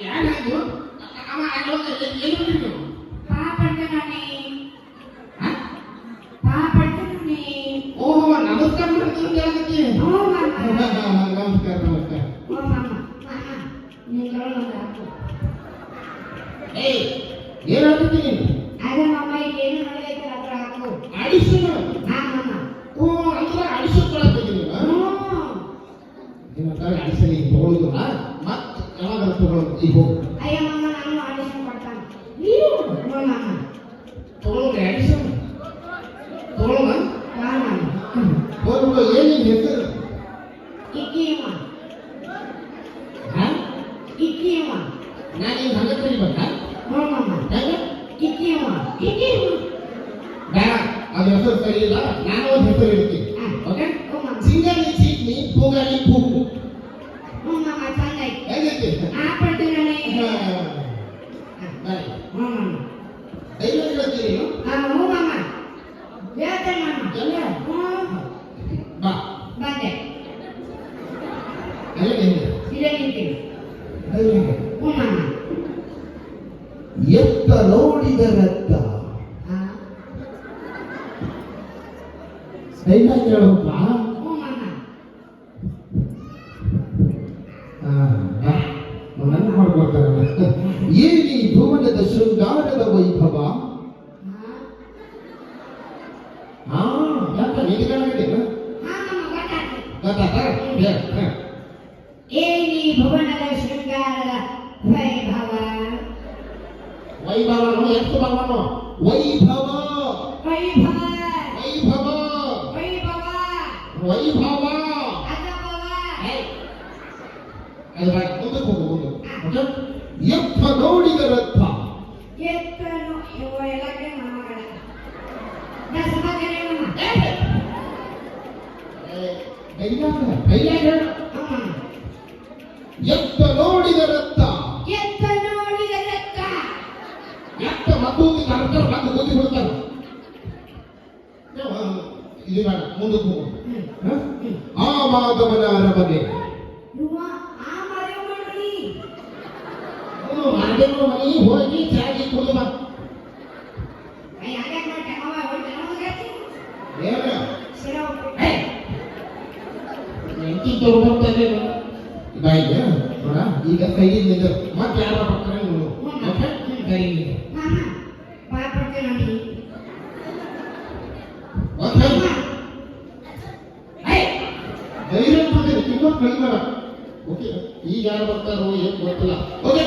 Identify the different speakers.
Speaker 1: ಯಾರಾದ್ರು ಅವ ಎಲ್ಲಿ ಬಂದಿದ್ದು
Speaker 2: ಪಾಪಡ್ತಾನೆ ಪಾಪಡ್ತಾನೆ.
Speaker 1: ಓಹೋ ನಮಸ್ಕಾರ ಮಾಡ್ತೀನಿ ಹೇಳಕತ್ತಿ.
Speaker 2: ಓ ಮಾಮ
Speaker 1: ನಮಸ್ಕಾರ ನಮಸ್ಕಾರ.
Speaker 2: ಓ ಮಾಮ ಮಾಮ ನೀನು ಹೇಳೋಣ ಹಾಕು.
Speaker 1: ಏಯ್ ಏನು ಹೇಳ್ತಿದ್ದೀನಿ ನೀನು?
Speaker 2: ಅದೇ ಮಾಮ ಈಗ ಏನು ನಡೆದೈತೆ ಅದ್ರ ಹಾಕು.
Speaker 1: ಅಡಿಸೋಣ.
Speaker 2: ಹಾ ಮಾಮ.
Speaker 1: ಓ ಅಂದ್ರೆ ಅಡಿಸೋಕೊಳಕ್ಕಿದ್ದೀನಿ ಅಡಿಸಲಿ ತಗೊಳ್ಳೋದು ಮತ್ತೆ ಯಾವಾಗ ತಗೊಳ್ಳೋದು ಈಗ ಹೋಗು.
Speaker 2: ಅಯ್ಯ ಮಾಮ ನಾನು ಆಡಿಷನ್ ಕೊಡ್ತಾನೆ. ನೀವು ಓ ಮಾಮ
Speaker 1: ತಗೊಳ್ಳೋದು ಅಡಿಸೋಣ ತಗೊಳ್ಳೋಣ.
Speaker 2: ಹಾ ಮಾಮ.
Speaker 1: ಹೋಗ್ಬಿಟ್ಟು ಏನಿನ್ ಹೆಸರು?
Speaker 2: ಇಕ್ಕಿಯಮ್ಮ
Speaker 1: ಹಾಂ
Speaker 2: ಇಕ್ಕಿಯಮ್ಮ.
Speaker 1: ನಾನು ಈಗ ಹಂಗೆ ಕರಿಬೇಕಾ?
Speaker 2: ಓ ಮಾಮ
Speaker 1: ಹೇಗೆ?
Speaker 2: ಇಕ್ಕಿಯಮ್ಮ ಇಕ್ಕಿಯಮ್ಮ.
Speaker 1: ಬೇಡ ಅದು ಹೆಸರು ಸರಿ ಇಲ್ಲ. ನಾನು ಒಂದು ಹೆಸರು ಇಡ್ತೀನಿ. ಓಕೆ
Speaker 2: ಓ ಮಾಮ.
Speaker 1: ಸಿಂಗಲಿ ಚೀಟ್ನಿ ಪೂಗಲಿ ಪೂಗು
Speaker 2: ಓ ಮಾಮ ಚಂದ ಐತಿ.
Speaker 1: ಹೇಗೈತಿ?
Speaker 2: ಪಾಪಡ್ತಾನೆ.
Speaker 1: ಬಾಯ್
Speaker 2: ಓ ಮಾಮ.
Speaker 1: ಡೈಲಾಗ್ ಹೇಳ್ತೀನಿ ನೀನು?
Speaker 2: ಓ ಮಾಮ ಹೇಳ್ತೇನೆ ಮಾಮ.
Speaker 1: ಎಲ್ಲ
Speaker 2: ಹ್ಞೂ
Speaker 1: ಬಾ
Speaker 2: ಬಂದೆ
Speaker 1: ಅಲ್ಲೇ ನಿಂಗೆ
Speaker 2: ಇಲ್ಲೇ ನಿಂತೀನಿ.
Speaker 1: ಡೈಲಾಗ್
Speaker 2: ಹ್ಞೂ ಮಾಮ.
Speaker 1: ಎತ್ತ ನೋಡಿದರತ್ತ ಡೈಲಾಗ್ ಹೇಳಪ್ಪ.
Speaker 2: ಹ್ಞೂ ಮಾಮ.
Speaker 1: ನನ್ನ ಮಾಡ್ಕೊಡ್ತಾರಲ್ಲ. ಏನಿ ಭುವನದ ಶೃಂಗಾರದ ವೈಭವ. ಹಾ ಯಾಕ ನಿನಗೇನಾಗಿಲ್ಲ
Speaker 2: ಹಾ ಮಾಮ ಗೊತ್ತಾಯ್ತು.
Speaker 1: ಗೊತ್ತಾತ?
Speaker 2: ಏನಿ ಭುವನದ ಶೃಂಗಾರದ ವೈಭವ.
Speaker 1: ವೈಭವ ನೋಡಿ ಎಷ್ಟು ಭವನು ವೈಭವ
Speaker 2: ವೈಭವ
Speaker 1: ವೈಭವ
Speaker 2: ವೈಭವ
Speaker 1: ವೈಭವ.
Speaker 2: ಅಗಭವ.
Speaker 1: ಅದು ಬಾಯ್ ಮುಂದಕ್ಕೆ ಹೋಗು ಮುಂದೆ. ಓಕೆ ಎತ್ತ ನೋಡಿದರತ್ತ
Speaker 2: ಎತ್ತನು ಇವ ಎಲ್ಲಕ್ಕೆ ಮಾಮಗಳ ದಸಮಗನೇ ಮಾಮ.
Speaker 1: ಡೈಲಾಗ್ ಹೇಳು.
Speaker 2: ಹ್ಞೂ ಮಾಮ.
Speaker 1: ಎತ್ತ ನೋಡಿದರತ್ತ
Speaker 2: ಎತ್ತ ನೋಡಿದ ರಕ್ತ.
Speaker 1: ಎತ್ತ ಮತ್ತೊಂದು ಕರ್ತಾರೆ ಮತ್ತೆ ಗೊತ್ತಿ ಬಿಡ್ತಾರೆ. ಇದು ಬೇಡ ಮುಂದಕ್ಕೆ ಹೋಗು. ಆ ಮಾಧವನ ಅರಮನೆ.
Speaker 2: ಇವ ಆ ಮರೆಯ ಮಾಡ್ರಿ.
Speaker 1: ಮಾದೇವ ಮನೆ ಹೋಗಿ ಚಾಗಿ ಕುಡಿದು ಬಾ.
Speaker 2: ಯಾಕೆ ಮಾಡಿ ಅವ ಹೋಗಿ ನಮಗಾತಿ
Speaker 1: ಏನು
Speaker 2: ಸಿರಾ
Speaker 1: ಎಂಟಿ ತಗೊಂಡ್ಬರ್ತಾರೆ ಬಾಯಿಗೆ ನೋಡ. ಈಗ ಕೈಯಿಂದ ಮತ್ತೆ ಯಾರು ಬರ್ತಾರೆ ನೋಡು. ಓಕೆ ಕೈಯಿಂದ
Speaker 2: ಮಾಮ ಪಾಪಡ್ತೀನಿ ನೋಡಿ.
Speaker 1: ಓಕೆ ಧೈರ್ಯ ಕೊಡ್ತೀನಿ ಇನ್ನೊಂದು ಕೈ ಬೇಡ. ಓಕೆ ಈಗ ಯಾರು ಬರ್ತಾರೋ ಏನು ಗೊತ್ತಿಲ್ಲ. ಓಕೆ